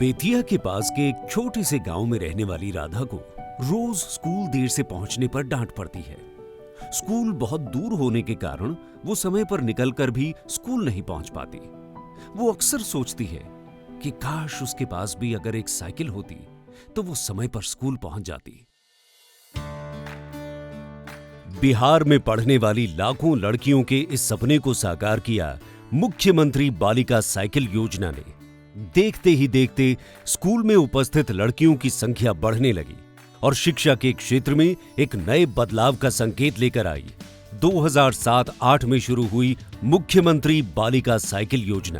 बेतिया के पास के एक छोटे से गांव में रहने वाली राधा को रोज स्कूल देर से पहुंचने पर डांट पड़ती है। स्कूल बहुत दूर होने के कारण वो समय पर निकलकर भी स्कूल नहीं पहुंच पाती। वो अक्सर सोचती है कि काश उसके पास भी अगर एक साइकिल होती तो वो समय पर स्कूल पहुंच जाती। बिहार में पढ़ने वाली लाखों लड़कियों के इस सपने को साकार किया मुख्यमंत्री बालिका साइकिल योजना ने। देखते ही देखते स्कूल में उपस्थित लड़कियों की संख्या बढ़ने लगी और शिक्षा के क्षेत्र में एक नए बदलाव का संकेत लेकर आई। 2007-8 में शुरू हुई मुख्यमंत्री बालिका साइकिल योजना।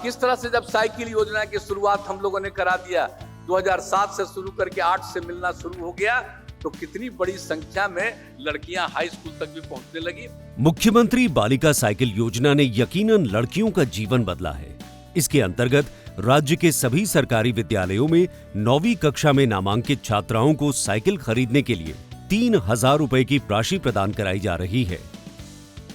किस तरह से जब साइकिल योजना की शुरुआत हम लोगों ने करा दिया, 2007 से शुरू करके 8 से मिलना शुरू हो गया, तो कितनी बड़ी संख्या में लड़कियां हाई स्कूल तक भी पहुंचने लगी। मुख्यमंत्री बालिका साइकिल योजना ने यकीनन लड़कियों का जीवन बदला है। इसके अंतर्गत राज्य के सभी सरकारी विद्यालयों में 9वीं कक्षा में नामांकित छात्राओं को साइकिल खरीदने के लिए 3,000 रुपए की राशि प्रदान कराई जा रही है,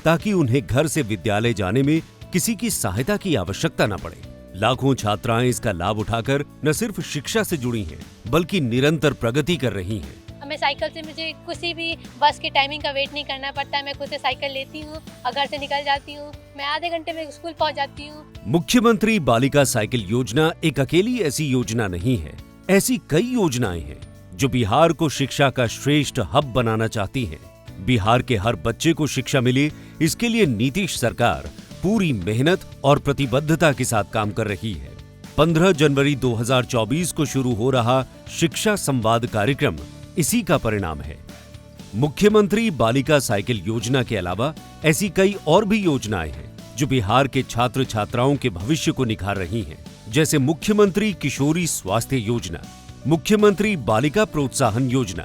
ताकि उन्हें घर से विद्यालय जाने में किसी की सहायता की आवश्यकता न पड़े। लाखों छात्राएं इसका लाभ उठाकर न सिर्फ शिक्षा से जुड़ी हैं, बल्कि निरंतर प्रगति कर रही हैं। मैं साइकिल से मुझे किसी भी बस की टाइमिंग का वेट नहीं करना पड़ता है। मैं खुद से साइकिल लेती हूँ और घर से निकल जाती हूँ। मैं आधे घंटे में स्कूल पहुँच जाती हूँ। मुख्यमंत्री बालिका साइकिल योजना एक अकेली ऐसी योजना नहीं है। ऐसी कई योजनाएं हैं जो बिहार को शिक्षा का श्रेष्ठ हब बनाना चाहती हैं। बिहार के हर बच्चे को शिक्षा मिले, इसके लिए नीतीश सरकार पूरी मेहनत और प्रतिबद्धता के साथ काम कर रही है। 15 जनवरी 2024 को शुरू हो रहा शिक्षा संवाद कार्यक्रम इसी का परिणाम है। मुख्यमंत्री बालिका साइकिल योजना के अलावा ऐसी कई और भी योजनाएं हैं जो बिहार के छात्र छात्राओं के भविष्य को निखार रही हैं, जैसे मुख्यमंत्री किशोरी स्वास्थ्य योजना, मुख्यमंत्री बालिका प्रोत्साहन योजना,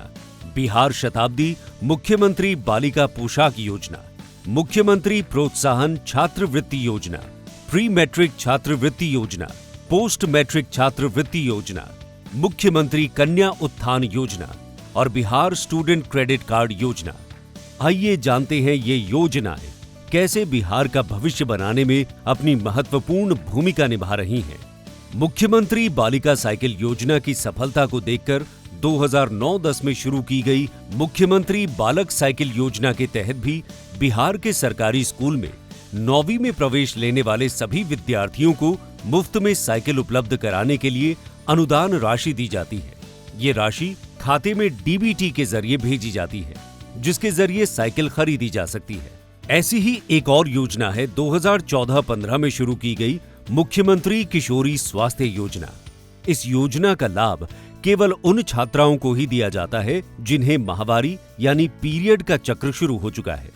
बिहार शताब्दी मुख्यमंत्री बालिका पोशाक योजना, मुख्यमंत्री प्रोत्साहन छात्रवृत्ति योजना, प्री मैट्रिक छात्रवृत्ति योजना, पोस्ट मैट्रिक छात्रवृत्ति योजना, मुख्यमंत्री कन्या उत्थान योजना और बिहार स्टूडेंट क्रेडिट कार्ड योजना। आइए जानते हैं ये योजनाएं कैसे बिहार का भविष्य बनाने में अपनी महत्वपूर्ण भूमिका निभा रही हैं। मुख्यमंत्री बालिका साइकिल योजना की सफलता को देखकर 2009-10 में शुरू की गई मुख्यमंत्री बालक साइकिल योजना के तहत भी बिहार के सरकारी स्कूल में 9वीं में प्रवेश लेने वाले सभी विद्यार्थियों को मुफ्त में साइकिल उपलब्ध कराने के लिए अनुदान राशि दी जाती है। ये राशि खाते में डीबीटी के जरिए भेजी जाती है, जिसके जरिए साइकिल खरीदी जा सकती है। ऐसी ही एक और योजना है 2014-15 में शुरू की गई मुख्यमंत्री किशोरी स्वास्थ्य योजना। इस योजना का लाभ केवल उन छात्राओं को ही दिया जाता है जिन्हें माहवारी यानी पीरियड का चक्र शुरू हो चुका है।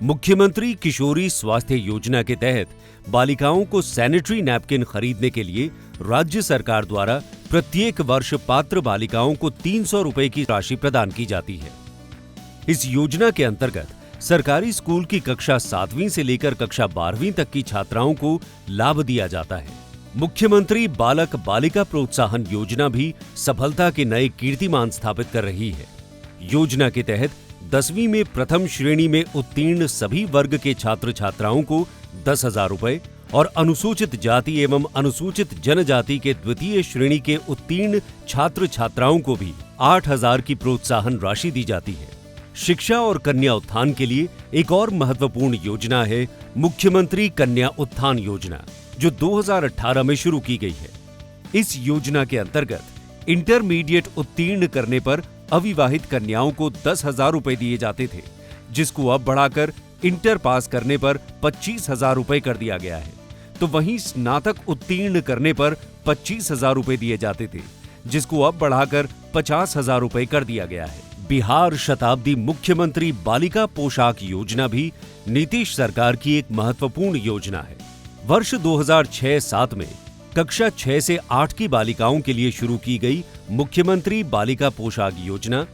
मुख्यमंत्री किशोरी स्वास्थ्य योजना के तहत बालिकाओं को सैनिटरी नैपकिन खरीदने के लिए राज्य सरकार द्वारा प्रत्येक वर्ष पात्र बालिकाओं को 300 रुपए की राशि प्रदान की जाती है। इस योजना के अंतर्गत सरकारी स्कूल की कक्षा 7वीं से लेकर कक्षा 12वीं तक की छात्राओं को लाभ दिया जाता है। मुख्यमंत्री बालक बालिका प्रोत्साहन योजना भी सफलता के नए कीर्तिमान स्थापित कर रही है। योजना के तहत 10वीं में प्रथम श्रेणी में उत्तीर्ण सभी वर्ग के छात्र छात्राओं को 10,000 रुपए और अनुसूचित जाति एवं अनुसूचित जनजाति के द्वितीय श्रेणी के उत्तीर्ण छात्र छात्राओं को भी 8,000 की प्रोत्साहन राशि दी जाती है। शिक्षा और कन्या उत्थान के लिए एक और महत्वपूर्ण योजना है मुख्यमंत्री कन्या उत्थान योजना, जो 2018 में शुरू की गई है। इस योजना के अंतर्गत इंटरमीडिएट उत्तीर्ण करने पर अविवाहित कन्याओं को 10,000 रुपए दिए जाते थे, जिसको अब बढ़ाकर इंटर पास करने पर 25,000 रुपए कर दिया गया है। तो वहीं स्नातक उत्तीर्ण करने पर 25,000 रुपए दिए जाते थे, जिसको अब बढ़ाकर 50,000 रुपए कर दिया गया है। बिहार शताब्दी मुख्यमंत्री बालिका पोशाक योजना भी नीतीश सरकार की एक महत्वपूर्ण योजना है। वर्ष 2006-7 में कक्षा 6 से 8 की बालिकाओं के लिए शुरू की गई मुख्यमंत्री बालिका पोशाक योजना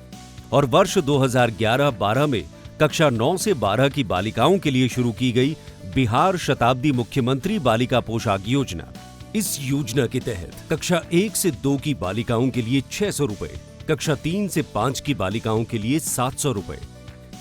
और वर्ष 2011-12 में कक्षा 9 से 12 की बालिकाओं के लिए शुरू की गई बिहार शताब्दी मुख्यमंत्री बालिका पोशाक योजना। इस योजना के तहत कक्षा 1 से 2 की बालिकाओं के लिए 600 रुपए, कक्षा 3 से 5 की बालिकाओं के लिए 700 रुपए,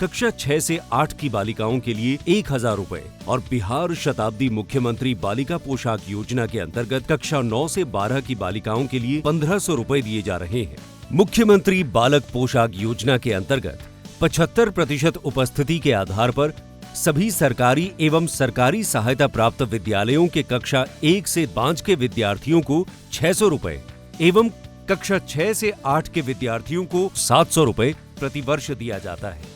कक्षा 6 से 8 की बालिकाओं के लिए 1000 रुपए और बिहार शताब्दी मुख्यमंत्री बालिका पोशाक योजना के अंतर्गत कक्षा 9 से 12 की बालिकाओं के लिए 1500 रुपए दिए जा रहे हैं। मुख्यमंत्री बालक पोशाक योजना के अंतर्गत 75% उपस्थिति के आधार पर सभी सरकारी एवं सरकारी सहायता प्राप्त विद्यालयों के कक्षा 1 से 5 के विद्यार्थियों को 600 रुपए एवं कक्षा 6 से 8 के विद्यार्थियों को 700 रुपए प्रतिवर्ष दिया जाता है।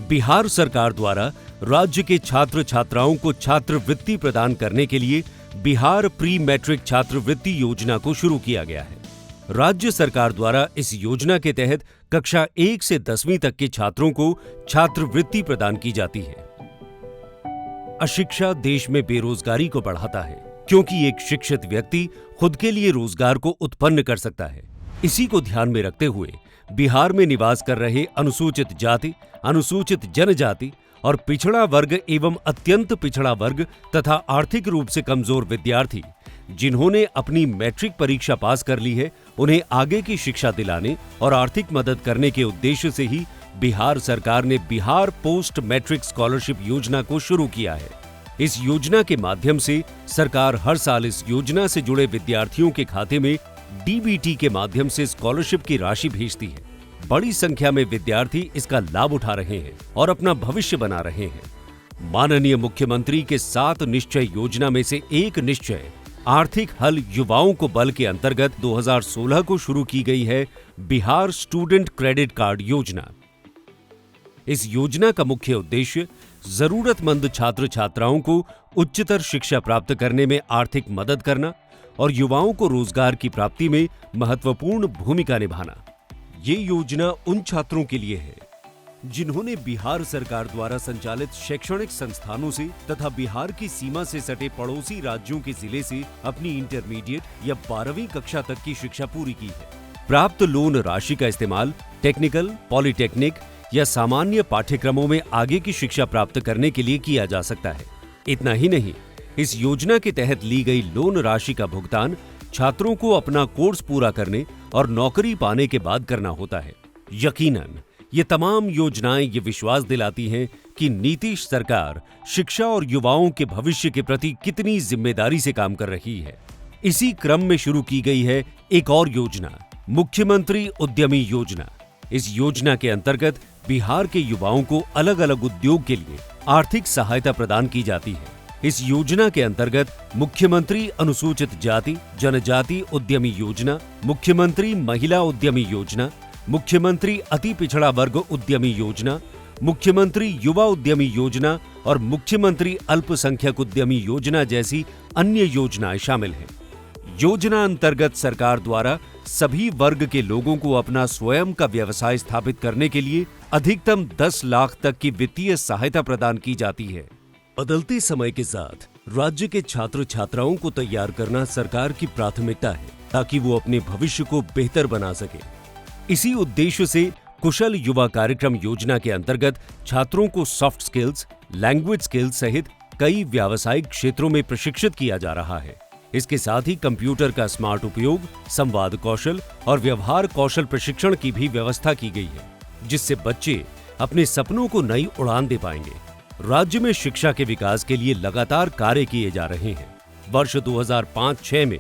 बिहार सरकार द्वारा राज्य के छात्र छात्राओं को छात्रवृत्ति प्रदान करने के लिए बिहार प्री मैट्रिक छात्रवृत्ति योजना को शुरू किया गया है। राज्य सरकार द्वारा इस योजना के तहत कक्षा 1 से 10वीं तक के छात्रों को छात्रवृत्ति प्रदान की जाती है। अशिक्षा देश में बेरोजगारी को बढ़ाता है, क्योंकि एक शिक्षित व्यक्ति खुद के लिए रोजगार को उत्पन्न कर सकता है। इसी को ध्यान में रखते हुए बिहार में निवास कर रहे अनुसूचित जाति, अनुसूचित जनजाति और पिछड़ा वर्ग एवं अत्यंत पिछड़ा वर्ग तथा आर्थिक रूप से कमजोर विद्यार्थी जिन्होंने अपनी मैट्रिक परीक्षा पास कर ली है, उन्हें आगे की शिक्षा दिलाने और आर्थिक मदद करने के उद्देश्य से ही बिहार सरकार ने बिहार पोस्ट मैट्रिक स्कॉलरशिप योजना को शुरू किया है। इस योजना के माध्यम से सरकार हर साल इस योजना से जुड़े विद्यार्थियों के खाते में डीबीटी के माध्यम से स्कॉलरशिप की राशि भेजती है। बड़ी संख्या में विद्यार्थी इसका लाभ उठा रहे हैं और अपना भविष्य बना रहे हैं। माननीय मुख्यमंत्री के 7 निश्चय योजना में से एक निश्चय आर्थिक हल युवाओं को बल के अंतर्गत 2016 को शुरू की गई है बिहार स्टूडेंट क्रेडिट कार्ड योजना। इस योजना का मुख्य उद्देश्य जरूरतमंद छात्र छात्राओं को उच्चतर शिक्षा प्राप्त करने में आर्थिक मदद करना और युवाओं को रोजगार की प्राप्ति में महत्वपूर्ण भूमिका निभाना। ये योजना उन छात्रों के लिए है जिन्होंने बिहार सरकार द्वारा संचालित शैक्षणिक संस्थानों से तथा बिहार की सीमा से सटे पड़ोसी राज्यों के जिले से अपनी इंटरमीडिएट या 12वीं कक्षा तक की शिक्षा पूरी की है। प्राप्त लोन राशि का इस्तेमाल टेक्निकल, पॉलिटेक्निक या सामान्य पाठ्यक्रमों में आगे की शिक्षा प्राप्त करने के लिए किया जा सकता है। इतना ही नहीं, इस योजना के तहत ली गई लोन राशि का भुगतान छात्रों को अपना कोर्स पूरा करने और नौकरी पाने के बाद करना होता है। यकीनन ये तमाम योजनाएं ये विश्वास दिलाती हैं कि नीतीश सरकार शिक्षा और युवाओं के भविष्य के प्रति कितनी जिम्मेदारी से काम कर रही है। इसी क्रम में शुरू की गई है एक और योजना, मुख्यमंत्री उद्यमी योजना। इस योजना के अंतर्गत बिहार के युवाओं को अलग अलग उद्योग के लिए आर्थिक सहायता प्रदान की जाती है। इस योजना के अंतर्गत मुख्यमंत्री अनुसूचित जाति जनजाति उद्यमी योजना, मुख्यमंत्री महिला उद्यमी योजना, मुख्यमंत्री अति पिछड़ा वर्ग उद्यमी योजना, मुख्यमंत्री युवा उद्यमी योजना और मुख्यमंत्री अल्पसंख्यक उद्यमी योजना जैसी अन्य योजनाएं शामिल हैं। योजना अंतर्गत सरकार द्वारा सभी वर्ग के लोगों को अपना स्वयं का व्यवसाय स्थापित करने के लिए अधिकतम 10 लाख तक की वित्तीय सहायता प्रदान की जाती है। बदलते समय के साथ राज्य के छात्र छात्राओं को तैयार करना सरकार की प्राथमिकता है, ताकि वो अपने भविष्य को बेहतर बना सके। इसी उद्देश्य से कुशल युवा कार्यक्रम योजना के अंतर्गत छात्रों को सॉफ्ट स्किल्स, लैंग्वेज स्किल्स सहित कई व्यावसायिक क्षेत्रों में प्रशिक्षित किया जा रहा है। इसके साथ ही कंप्यूटर का स्मार्ट उपयोग, संवाद कौशल और व्यवहार कौशल प्रशिक्षण की भी व्यवस्था की गई है, जिससे बच्चे अपने सपनों को नई उड़ान दे पाएंगे। राज्य में शिक्षा के विकास के लिए लगातार कार्य किए जा रहे हैं। वर्ष 2005-06 में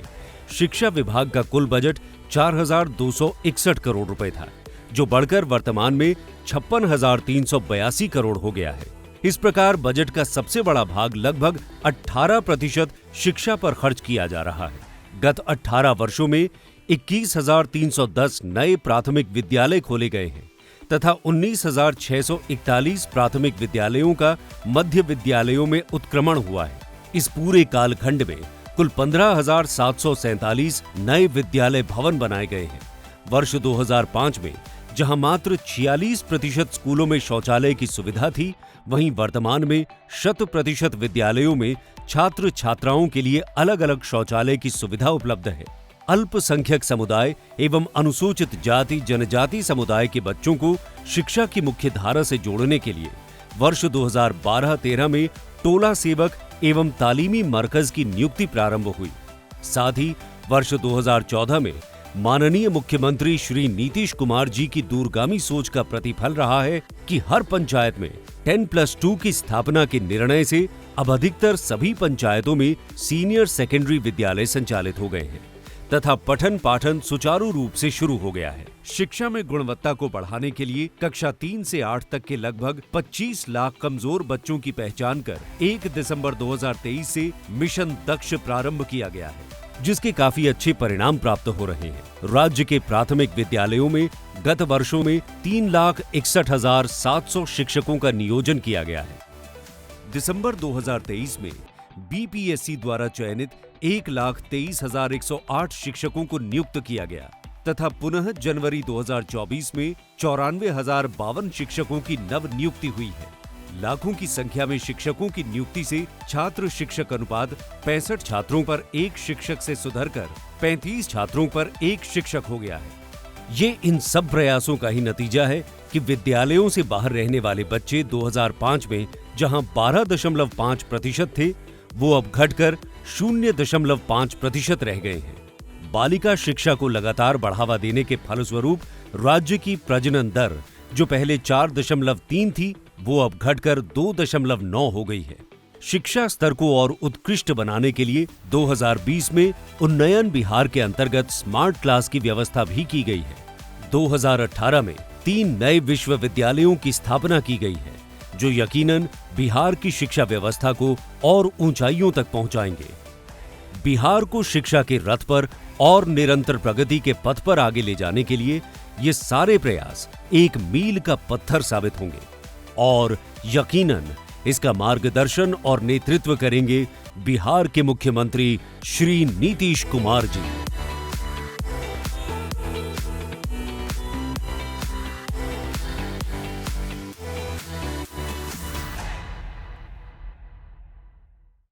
शिक्षा विभाग का कुल बजट 4,261 करोड़ रुपए था, जो बढ़कर वर्तमान में 56,382 करोड़ हो गया है। इस प्रकार बजट का सबसे बड़ा भाग लगभग 18% शिक्षा पर खर्च किया जा रहा है। गत 18 वर्षों में 21,310 नए प्राथमिक विद्यालय खोले गए हैं तथा 19,641 प्राथमिक विद्यालयों का मध्य विद्यालयों में उत्क्रमण हुआ है। इस पूरे कालखंड में कुल 15,747 नए विद्यालय भवन बनाए गए हैं। वर्ष 2005 में जहां मात्र 46% स्कूलों में शौचालय की सुविधा थी, वहीं वर्तमान में 100% विद्यालयों में छात्र छात्राओं के लिए अलग अलग शौचालय की सुविधा उपलब्ध है। अल्पसंख्यक समुदाय एवं अनुसूचित जाति जनजाति समुदाय के बच्चों को शिक्षा की मुख्य धारा से जोड़ने के लिए वर्ष 2012-13 में टोला सेवक एवं तालीमी मरकज की नियुक्ति प्रारंभ हुई। साथ ही वर्ष 2014 में माननीय मुख्यमंत्री श्री नीतीश कुमार जी की दूरगामी सोच का प्रतिफल रहा है कि हर पंचायत में 10+2 की स्थापना के निर्णय से अब अधिकतर सभी पंचायतों में सीनियर सेकेंडरी विद्यालय संचालित हो गए हैं तथा पठन पाठन सुचारू रूप से शुरू हो गया है। शिक्षा में गुणवत्ता को बढ़ाने के लिए कक्षा 3 से 8 तक के लगभग 25 लाख कमजोर बच्चों की पहचान कर 1 दिसंबर 2023 से मिशन दक्ष प्रारंभ किया गया है, जिसके काफी अच्छे परिणाम प्राप्त हो रहे हैं। राज्य के प्राथमिक विद्यालयों में गत वर्षों में 3,61,700 शिक्षकों का नियोजन किया गया है। दिसंबर 2023 में बीपीएससी द्वारा चयनित 1,23,108 शिक्षकों को नियुक्त किया गया तथा पुनः जनवरी 2024 में 94,052 शिक्षकों की नव नियुक्ति हुई है। लाखों की संख्या में शिक्षकों की नियुक्ति से छात्र शिक्षक अनुपात 65 छात्रों पर 1 शिक्षक से सुधरकर 35 छात्रों पर 1 शिक्षक हो गया है। ये इन सब प्रयासों का ही नतीजा है कि विद्यालयों से बाहर रहने वाले बच्चे 2005 में जहां 12.5% थे, वो अब घटकर 0.5% रह गए हैं। बालिका शिक्षा को लगातार बढ़ावा देने के फलस्वरूप राज्य की प्रजनन दर जो पहले 4.3 थी, वो अब घटकर 2.9 हो गई है। शिक्षा स्तर को और उत्कृष्ट बनाने के लिए 2020 में उन्नयन बिहार के अंतर्गत स्मार्ट क्लास की व्यवस्था भी की गई है। 2018 में 3 नए विश्वविद्यालयों की स्थापना की गई है, जो यकीनन बिहार की शिक्षा व्यवस्था को और ऊंचाइयों तक पहुंचाएंगे। बिहार को शिक्षा के रथ पर और निरंतर प्रगति के पथ पर आगे ले जाने के लिए ये सारे प्रयास एक मील का पत्थर साबित होंगे और यकीनन इसका मार्गदर्शन और नेतृत्व करेंगे बिहार के मुख्यमंत्री श्री नीतीश कुमार जी।